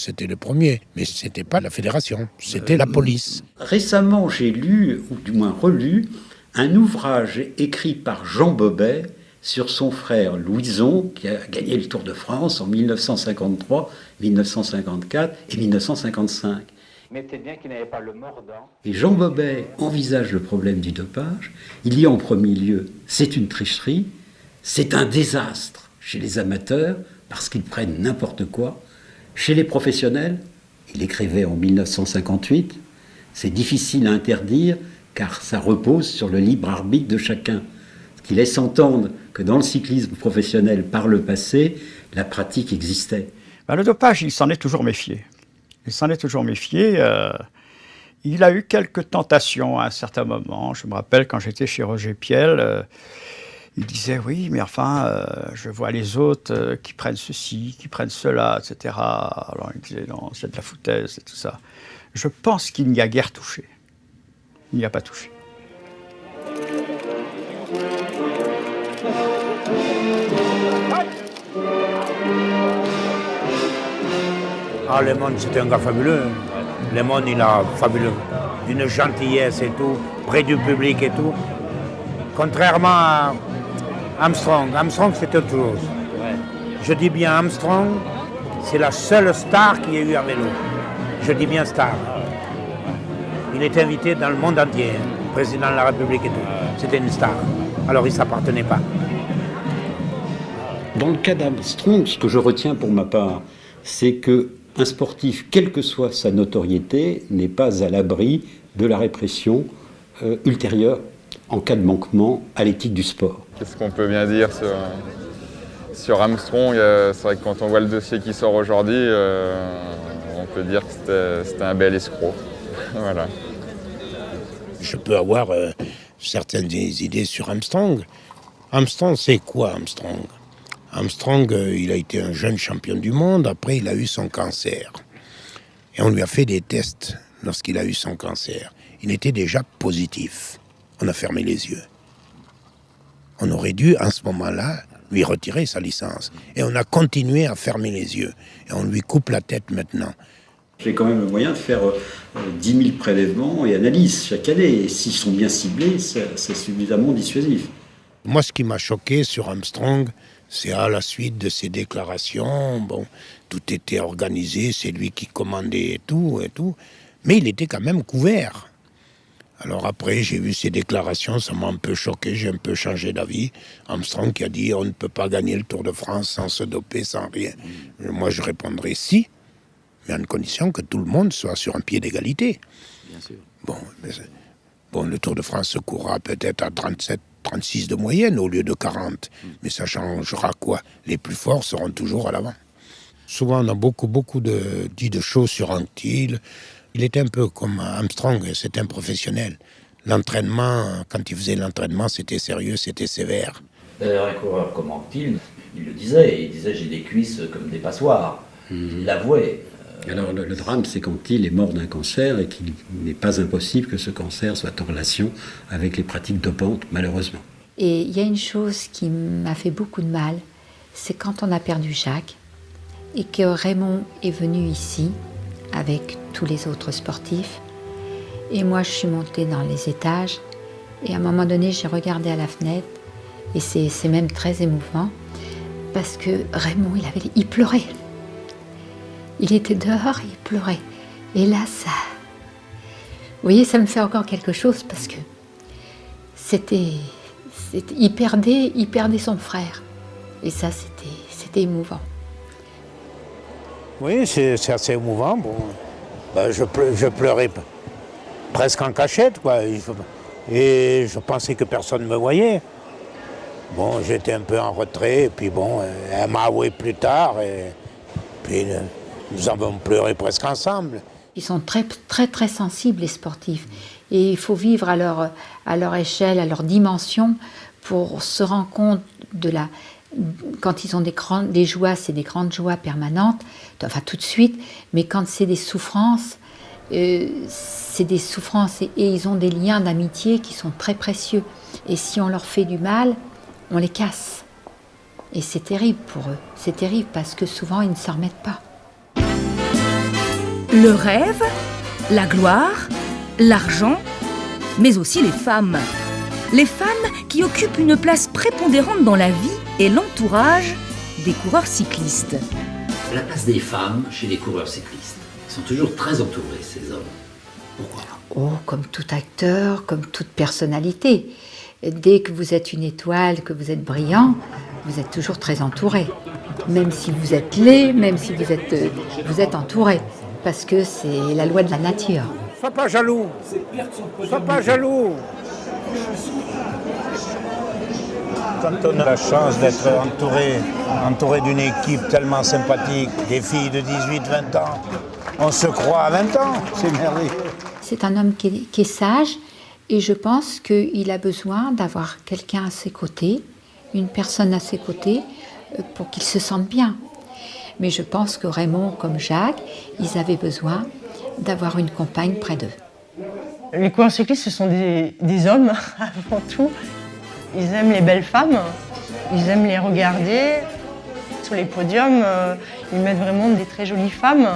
Mais c'était pas la fédération, c'était la police. Récemment, j'ai lu, ou du moins relu, un ouvrage écrit par Jean Bobet sur son frère Louison, qui a gagné le Tour de France en 1953, 1954 et 1955. Mais peut-être bien qu'il n'avait pas le mordant. Et Jean Bobet envisage le problème du dopage. Il dit en premier lieu, c'est une tricherie, c'est un désastre chez les amateurs, parce qu'ils prennent n'importe quoi. Chez les professionnels, il écrivait en 1958, c'est difficile à interdire, car ça repose sur le libre arbitre de chacun. Ce qui laisse entendre que dans le cyclisme professionnel, par le passé, la pratique existait. Le dopage, il s'en est toujours méfié. Il a eu quelques tentations à un certain moment. Je me rappelle quand j'étais chez Roger Piel, il disait oui, mais enfin, je vois les autres qui prennent ceci, qui prennent cela, etc. Alors il disait non, c'est de la foutaise et tout ça. Je pense qu'il n'y a guère touché. Il n'y a pas touché. Ah, Lemon, c'était un gars fabuleux. Lemon, il a fabuleux. D'une gentillesse et tout, près du public et tout. Contrairement à Armstrong. Armstrong, c'est autre chose. Ouais. Je dis bien Armstrong, c'est la seule star qu'il y a eu à vélo. Je dis bien star. Il était invité dans le monde entier, président de la République et tout. C'était une star. Alors il ne s'appartenait pas. Dans le cas d'Armstrong, ce que je retiens pour ma part, c'est qu'un sportif, quelle que soit sa notoriété, n'est pas à l'abri de la répression ultérieure en cas de manquement à l'éthique du sport. Qu'est-ce qu'on peut bien dire sur Armstrong? C'est vrai que quand on voit le dossier qui sort aujourd'hui, on peut dire que c'était un bel escroc. Voilà. Je peux avoir certaines idées sur Armstrong. Armstrong, c'est quoi Armstrong? Armstrong, il a été un jeune champion du monde. Après, il a eu son cancer. Et on lui a fait des tests lorsqu'il a eu son cancer. Il était déjà positif. On a fermé les yeux. On aurait dû, à ce moment-là, lui retirer sa licence. Et on a continué à fermer les yeux. Et on lui coupe la tête maintenant. J'ai quand même le moyen de faire 10 000 prélèvements et analyses chaque année. Et s'ils sont bien ciblés, c'est suffisamment dissuasif. Moi, ce qui m'a choqué sur Armstrong, c'est à la suite de ses déclarations. Bon, tout était organisé, c'est lui qui commandait et tout. Mais il était quand même couvert. Alors après, j'ai vu ses déclarations, ça m'a un peu choqué, j'ai un peu changé d'avis. Armstrong qui a dit on ne peut pas gagner le Tour de France sans se doper, sans rien. Moi, je répondrais si, mais à une condition que tout le monde soit sur un pied d'égalité. Bien sûr. Bon, le Tour de France se courra peut-être à 37, 36 de moyenne au lieu de 40. Mais ça changera quoi? Les plus forts seront toujours à l'avant. Souvent, on a beaucoup dit de choses sur Anquetil. Il était un peu comme Armstrong, c'était un professionnel. L'entraînement, quand il faisait l'entraînement, c'était sérieux, c'était sévère. D'ailleurs, un coureur comme Anquetil, il le disait, j'ai des cuisses comme des passoires. Il l'avouait. Alors le drame, c'est qu'Anquetil est mort d'un cancer et qu'il n'est pas impossible que ce cancer soit en relation avec les pratiques dopantes, malheureusement. Et il y a une chose qui m'a fait beaucoup de mal, c'est quand on a perdu Jacques et que Raymond est venu ici avec tous les autres sportifs. Et moi, je suis montée dans les étages. Et à un moment donné, j'ai regardé à la fenêtre. Et c'est même très émouvant. Parce que Raymond, il pleurait. Il était dehors et il pleurait. Et là, ça... Vous voyez, ça me fait encore quelque chose parce que il perdait son frère. Et ça, c'était émouvant. Oui, c'est assez émouvant. Bon, je pleurais presque en cachette, quoi. Et je pensais que personne ne me voyait. Bon, j'étais un peu en retrait, et puis bon, elle m'a avoué plus tard, et puis nous avons pleuré presque ensemble. Ils sont très, très, très sensibles, les sportifs. Et il faut vivre à leur échelle, à leur dimension, pour se rendre compte de la... Quand ils ont des joies, c'est des grandes joies permanentes, enfin tout de suite, mais quand c'est des souffrances, c'est des souffrances et ils ont des liens d'amitié qui sont très précieux. Et si on leur fait du mal, on les casse. Et c'est terrible pour eux. C'est terrible parce que souvent, ils ne s'en remettent pas. Le rêve, la gloire, l'argent, mais aussi les femmes. Les femmes qui occupent une place prépondérante dans la vie et l'entourage des coureurs cyclistes. La place des femmes chez les coureurs cyclistes. Ils sont toujours très entourés, ces hommes. Pourquoi ? Oh, comme tout acteur, comme toute personnalité. Dès que vous êtes une étoile, que vous êtes brillant, vous êtes toujours très entouré. Même si vous êtes laid, même si vous êtes entouré. Parce que c'est la loi de la nature. Sois pas jaloux. Sois pas jaloux. Quand on a la chance d'être entouré d'une équipe tellement sympathique, des filles de 18-20 ans, on se croit à 20 ans, c'est merveilleux. C'est un homme qui est sage et je pense qu'il a besoin d'avoir quelqu'un à ses côtés, une personne à ses côtés, pour qu'il se sente bien. Mais je pense que Raymond, comme Jacques, ils avaient besoin d'avoir une compagne près d'eux. Les coureurs cyclistes, ce sont des hommes avant tout. Ils aiment les belles femmes, ils aiment les regarder. Sur les podiums, ils mettent vraiment des très jolies femmes.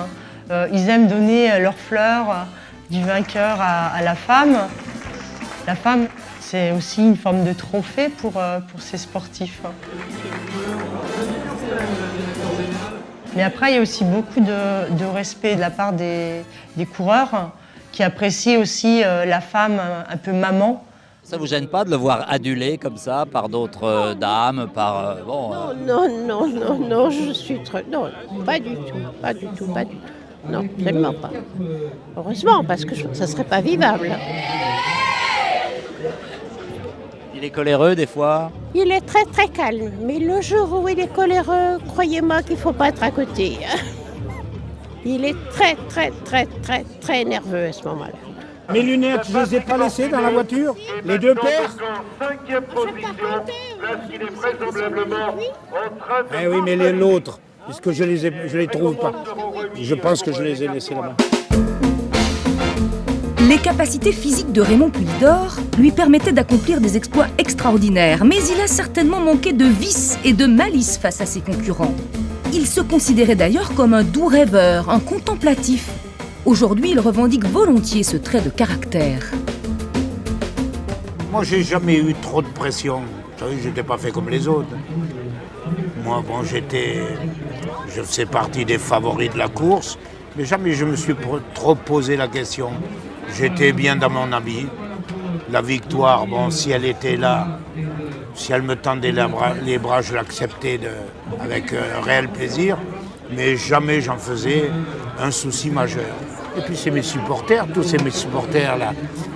Ils aiment donner leurs fleurs du vainqueur à la femme. La femme, c'est aussi une forme de trophée pour ces sportifs. Mais après, il y a aussi beaucoup de respect de la part des coureurs qui apprécient aussi la femme un peu maman. Ça vous gêne pas de le voir adulé comme ça par d'autres dames, par Non, je suis très... Non, pas du tout. Non, tellement pas. Heureusement, parce que ça serait pas vivable. Il est coléreux des fois? Il est très très calme, mais le jour où il est coléreux, croyez-moi qu'il faut pas être à côté. Il est très nerveux à ce moment-là. Mes lunettes, je les ai pas laissées dans la voiture, les deux paires. Eh oui, mais l'autre, puisque je les trouve pas. Je pense que je les ai laissées là-bas. Les capacités physiques de Raymond Poulidor lui permettaient d'accomplir des exploits extraordinaires, mais il a certainement manqué de vice et de malice face à ses concurrents. Il se considérait d'ailleurs comme un doux rêveur, un contemplatif. Aujourd'hui, il revendique volontiers ce trait de caractère. Moi, j'ai jamais eu trop de pression. Vous savez, j'étais pas fait comme les autres. Moi, bon, je faisais partie des favoris de la course, mais jamais je me suis trop posé la question. J'étais bien dans mon habit. La victoire, bon, si elle était là, si elle me tendait les bras, je l'acceptais avec réel plaisir, mais jamais j'en faisais un souci majeur. Et puis c'est mes supporters, tous mes supporters là,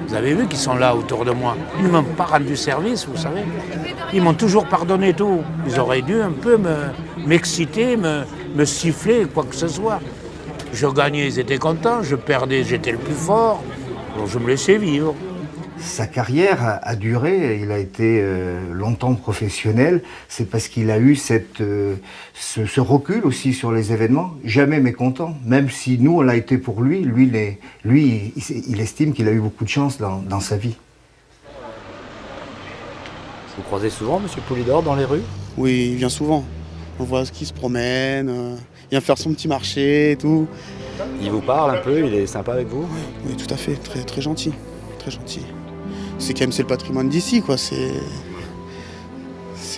vous avez vu qu'ils sont là autour de moi. Ils ne m'ont pas rendu service, vous savez. Ils m'ont toujours pardonné tout. Ils auraient dû un peu m'exciter, me siffler, quoi que ce soit. Je gagnais, ils étaient contents, je perdais, j'étais le plus fort. Donc je me laissais vivre. Sa carrière a duré, il a été longtemps professionnel, c'est parce qu'il a eu ce recul aussi sur les événements, jamais mécontent, même si nous on l'a été pour lui, il estime qu'il a eu beaucoup de chance dans sa vie. Vous croisez souvent M. Poulidor dans les rues? Oui, il vient souvent. On voit qu'il se promène, il vient faire son petit marché et tout. Il vous parle un peu, il est sympa avec vous? Oui, tout à fait, très gentil, très gentil. C'est quand même le patrimoine d'ici, quoi. C'est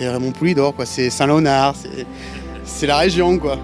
Raymond Poulidor, quoi. C'est Saint-Léonard, c'est la région, quoi.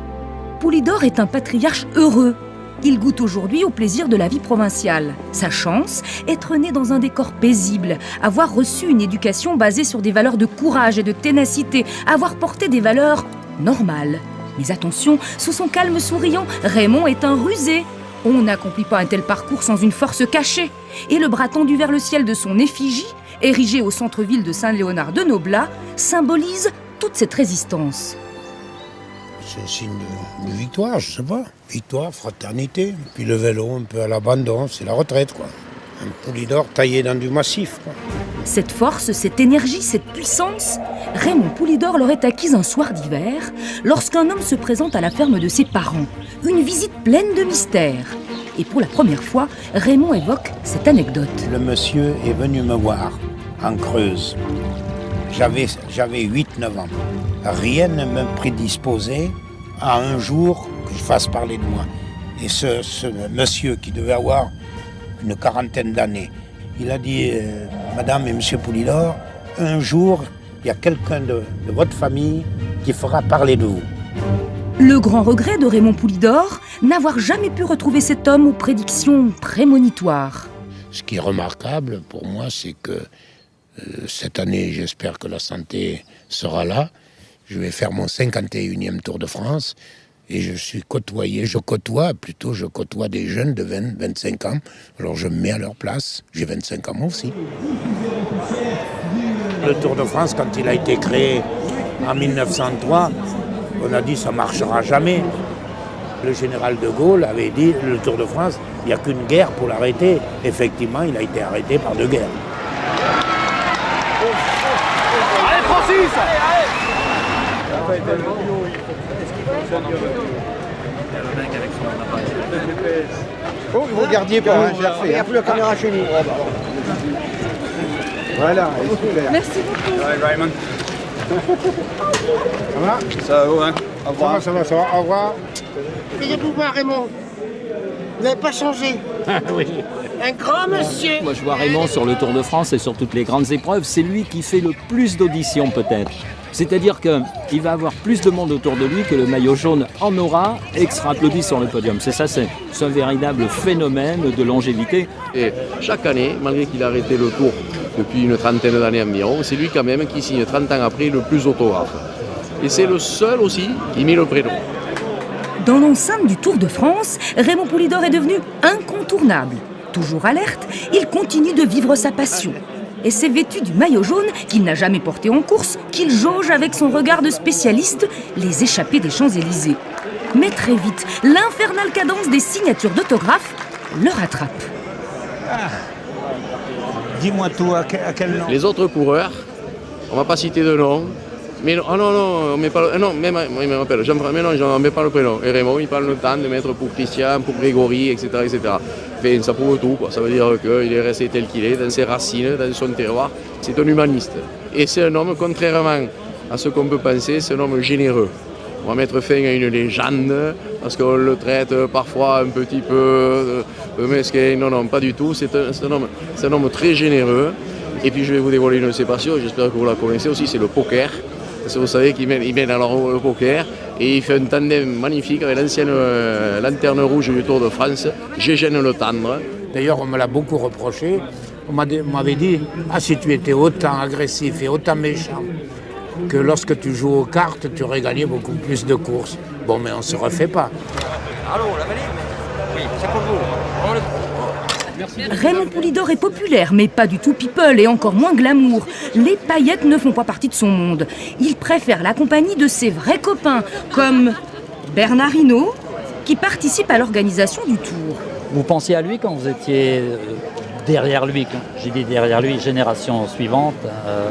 Poulidor est un patriarche heureux. Il goûte aujourd'hui au plaisir de la vie provinciale. Sa chance, être né dans un décor paisible, avoir reçu une éducation basée sur des valeurs de courage et de ténacité, avoir porté des valeurs normales. Mais attention, sous son calme souriant, Raymond est un rusé. On n'accomplit pas un tel parcours sans une force cachée. Et le bras tendu vers le ciel de son effigie érigé au centre-ville de Saint-Léonard-de-Noblat, symbolise toute cette résistance. C'est un signe de victoire, je sais pas. Victoire, fraternité. Puis le vélo, un peu à l'abandon, c'est la retraite, quoi. Un Poulidor taillé dans du massif, quoi. Cette force, cette énergie, cette puissance, Raymond Poulidor l'aurait acquise un soir d'hiver, lorsqu'un homme se présente à la ferme de ses parents. Une visite pleine de mystères. Et pour la première fois, Raymond évoque cette anecdote. Le monsieur est venu me voir, en Creuse. J'avais 8-9 ans. Rien ne me prédisposait à un jour que je fasse parler de moi. Et ce monsieur qui devait avoir une quarantaine d'années, il a dit « Madame et Monsieur Poulidor, un jour, il y a quelqu'un de votre famille qui fera parler de vous. » Le grand regret de Raymond Poulidor, n'avoir jamais pu retrouver cet homme aux prédictions prémonitoires. Ce qui est remarquable pour moi, c'est que cette année, j'espère que la santé sera là. Je vais faire mon 51e Tour de France et je côtoie des jeunes de 20, 25 ans. Alors je me mets à leur place. J'ai 25 ans moi aussi. Le Tour de France, quand il a été créé en 1903, on a dit ça ne marchera jamais. Le général de Gaulle avait dit le Tour de France, il n'y a qu'une guerre pour l'arrêter. Effectivement, il a été arrêté par 2 guerres. Allez Francis! Oh, vous regardiez pas, hein, j'ai refait. Il n'y a plus la caméra chez nous. Voilà, super. Merci beaucoup. Ouais, Raymond. Ça va? Ça va, hein? Au revoir. Ça va, au revoir. Veuillez vous voir, Raymond. Vous n'avez pas changé. Oui. Un grand monsieur. Moi, je vois Raymond sur le Tour de France et sur toutes les grandes épreuves. C'est lui qui fait le plus d'auditions, peut-être. C'est-à-dire qu'il va avoir plus de monde autour de lui que le maillot jaune en aura et qui sera applaudi sur le podium. C'est un véritable phénomène de longévité. Et chaque année, malgré qu'il a arrêté le Tour depuis une trentaine d'années environ, c'est lui quand même qui signe 30 ans après le plus d'autographes. Et c'est le seul aussi qui met le prénom. Dans l'enceinte du Tour de France, Raymond Poulidor est devenu incontournable. Toujours alerte, il continue de vivre sa passion. Et c'est vêtu du maillot jaune qu'il n'a jamais porté en course, qu'il jauge avec son regard de spécialiste les échappées des Champs-Élysées. Mais très vite, l'infernale cadence des signatures d'autographes le rattrape. Ah. Dis-moi tout, à quel nom? Les autres coureurs, on ne va pas citer de nom, mais on met pas non, même il m'appelle Jean-François, mais non, on met pas le prénom. Et Raymond, il parle le temps de mettre pour Christian, pour Grégory, etc., etc. Enfin, ça prouve tout, quoi. Ça veut dire qu'il est resté tel qu'il est, dans ses racines, dans son terroir. C'est un humaniste. Et c'est un homme, contrairement à ce qu'on peut penser, c'est un homme généreux. On va mettre fin à une légende, parce qu'on le traite parfois un petit peu mesquin. Non, pas du tout. C'est un homme très généreux. Et puis je vais vous dévoiler une de ses passions, j'espère que vous la connaissez aussi, c'est le poker. Parce que vous savez qu'il mène alors le poker et il fait un tandem magnifique avec l'ancienne lanterne rouge du Tour de France, Gégène Le Tendre. D'ailleurs, on me l'a beaucoup reproché. On m'avait dit, si tu étais autant agressif et autant méchant que lorsque tu joues aux cartes, tu aurais gagné beaucoup plus de courses. Bon, mais on ne se refait pas. Allô, la valise? Oui, c'est pour vous. Raymond Poulidor est populaire, mais pas du tout people et encore moins glamour. Les paillettes ne font pas partie de son monde. Il préfère la compagnie de ses vrais copains, comme Bernard Hinault, qui participe à l'organisation du Tour. Vous pensiez à lui quand vous étiez derrière lui, j'ai dit derrière lui, génération suivante.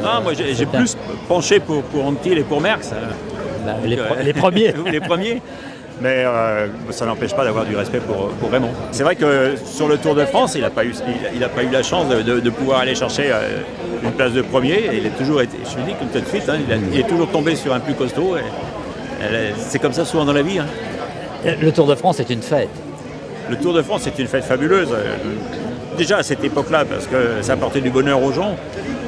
Non, moi j'ai plus penché pour Anquetil et pour Merckx. Les premiers. Les premiers. Mais ça n'empêche pas d'avoir du respect pour Raymond. C'est vrai que sur le Tour de France, il n'a pas eu la chance de pouvoir aller chercher une place de premier. Et il a toujours été, je dis comme tout de suite, hein, il est toujours tombé sur un plus costaud. C'est comme ça souvent dans la vie. Hein. Le Tour de France est une fête. Le Tour de France est une fête fabuleuse. Déjà à cette époque-là, parce que ça apportait du bonheur aux gens.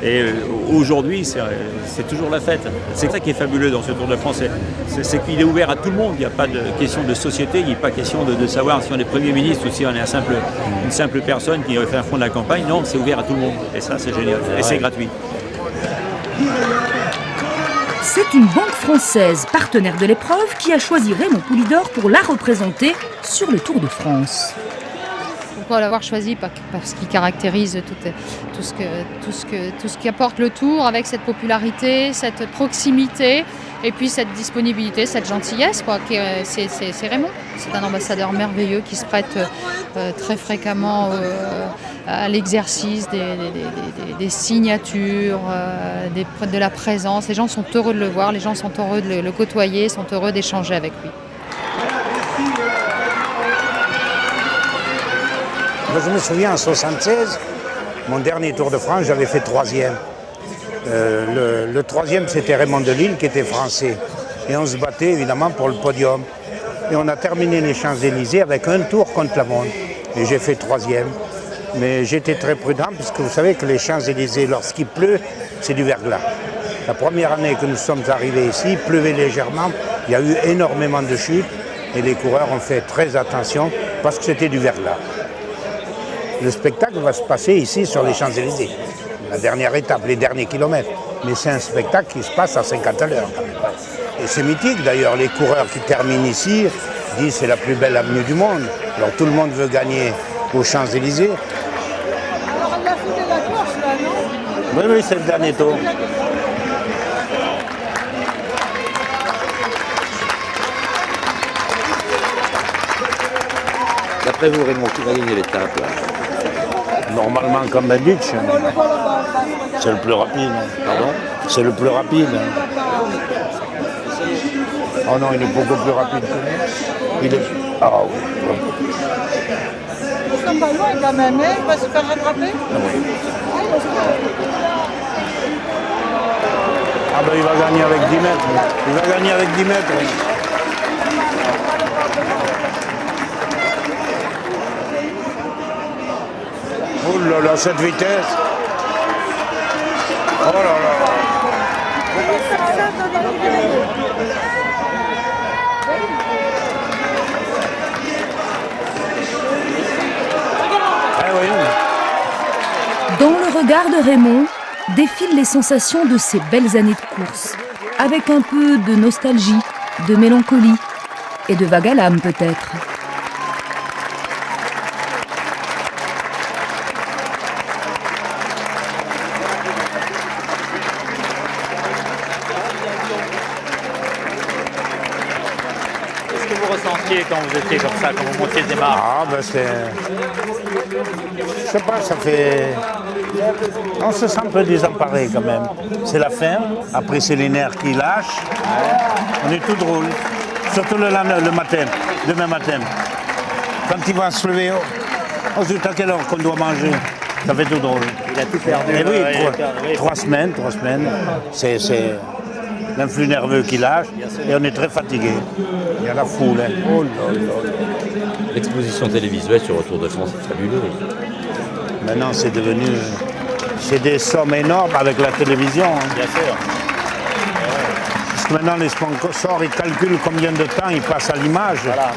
Et aujourd'hui, c'est toujours la fête. C'est ça qui est fabuleux dans ce Tour de France, c'est qu'il est ouvert à tout le monde. Il n'y a pas de question de société, il n'y a pas question de savoir si on est Premier ministre ou si on est une simple personne qui fait un fond de la campagne. Non, c'est ouvert à tout le monde. Et ça, c'est génial. Et c'est gratuit. C'est une banque française, partenaire de l'épreuve, qui a choisi Raymond Poulidor pour la représenter sur le Tour de France. Pourquoi l'avoir choisi? Parce qu'il caractérise tout ce qui apporte le Tour, avec cette popularité, cette proximité, et puis cette disponibilité, cette gentillesse, quoi. C'est Raymond. C'est un ambassadeur merveilleux qui se prête très fréquemment à l'exercice des signatures, de la présence. Les gens sont heureux de le voir, les gens sont heureux de le côtoyer, sont heureux d'échanger avec lui. Je me souviens, en 1976, mon dernier Tour de France, j'avais fait 3e. Le 3e, c'était Raymond Delille, qui était français. Et on se battait, évidemment, pour le podium. Et on a terminé les Champs-Élysées avec un tour contre la montre. Et j'ai fait 3e. Mais j'étais très prudent, puisque vous savez que les Champs-Élysées, lorsqu'il pleut, c'est du verglas. La première année que nous sommes arrivés ici, il pleuvait légèrement. Il y a eu énormément de chutes. Et les coureurs ont fait très attention, parce que c'était du verglas. Le spectacle va se passer ici sur les Champs-Élysées, la dernière étape, les derniers kilomètres. Mais c'est un spectacle qui se passe à 50 à l'heure. Et c'est mythique d'ailleurs, les coureurs qui terminent ici disent c'est la plus belle avenue du monde. Alors tout le monde veut gagner aux Champs-Élysées. Alors on a fait de la course là, non? Oui, c'est le dernier tour. D'après vous, Raymond, qui va gagner l'étape là? Normalement, comme Bendic, c'est le plus rapide. Pardon? C'est le plus rapide. Oh non, il est beaucoup plus rapide que nous. Il est... Ah oui. Ils sont pas loin quand même, hein? Il va se faire rattraper? Ah ben il va gagner avec 10 mètres. Il va gagner avec 10 mètres. Oh là là, cette vitesse! Oh là là! Ah oui. Dans le regard de Raymond, défilent les sensations de ces belles années de course, avec un peu de nostalgie, de mélancolie et de vague à l'âme peut-être. Quand vous étiez comme ça, quand vous montiez des marches? Ah ben c'est... Je sais pas, ça fait... On se sent un peu désemparé quand même. C'est la fin, après c'est les nerfs qui lâchent. On est tout drôle. Surtout le matin, demain matin. Quand il va se lever, on se dit à quelle heure qu'on doit manger. Ça fait tout drôle. Il a tout perdu. Et oui, 3 semaines. C'est l'influx nerveux qui lâche et on est très fatigué. Il y a la foule. Hein. Oh là là. L'exposition télévisuelle sur le Tour de France est fabuleuse. Maintenant, c'est devenu... C'est des sommes énormes avec la télévision. Hein. Bien sûr. Parce que maintenant, les sponsors, ils calculent combien de temps ils passent à l'image. Voilà.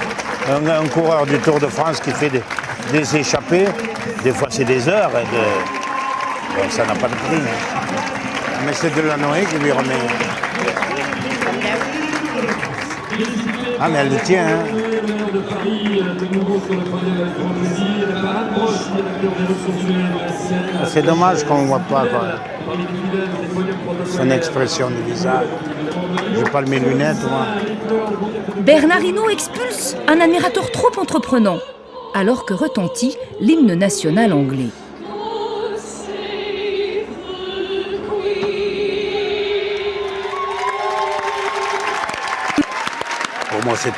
Un coureur du Tour de France qui fait des échappées, des fois c'est des heures. Bon, ça n'a pas de prix. Hein. Mais c'est de la Noé qui lui remet. Ah mais elle le tient, hein. C'est dommage qu'on ne voit pas quoi. Son expression du visage. Je n'ai pas mes lunettes, moi. Bernard Hinault expulse un admirateur trop entreprenant, alors que retentit l'hymne national anglais. Pour moi, c'est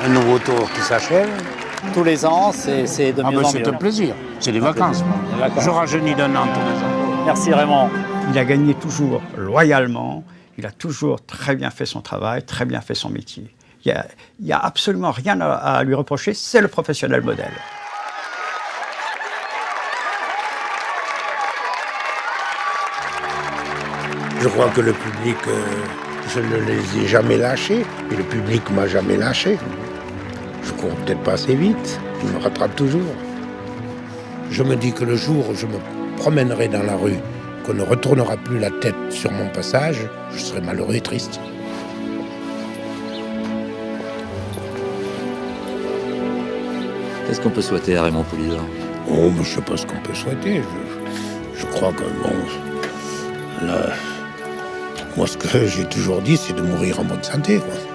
un nouveau tour qui s'achève. Tous les ans, c'est de mieux en mieux. C'est un plaisir. C'est des vacances. Je rajeunis d'un an tous les ans. Merci Raymond. Il a gagné toujours loyalement. Il a toujours très bien fait son travail, très bien fait son métier. Il n'y a absolument rien à lui reprocher. C'est le professionnel modèle. Je crois que le public, je ne les ai jamais lâchés. Et le public ne m'a jamais lâché. Je cours peut-être pas assez vite. Il me rattrape toujours. Je me dis que le jour où je me promènerai dans la rue, qu'on ne retournera plus la tête sur mon passage, je serai malheureux et triste. Qu'est-ce qu'on peut souhaiter à Raymond Poulidor? Oh, je ne sais pas ce qu'on peut souhaiter. Je crois que, bon, là, moi, ce que j'ai toujours dit, c'est de mourir en bonne santé, quoi.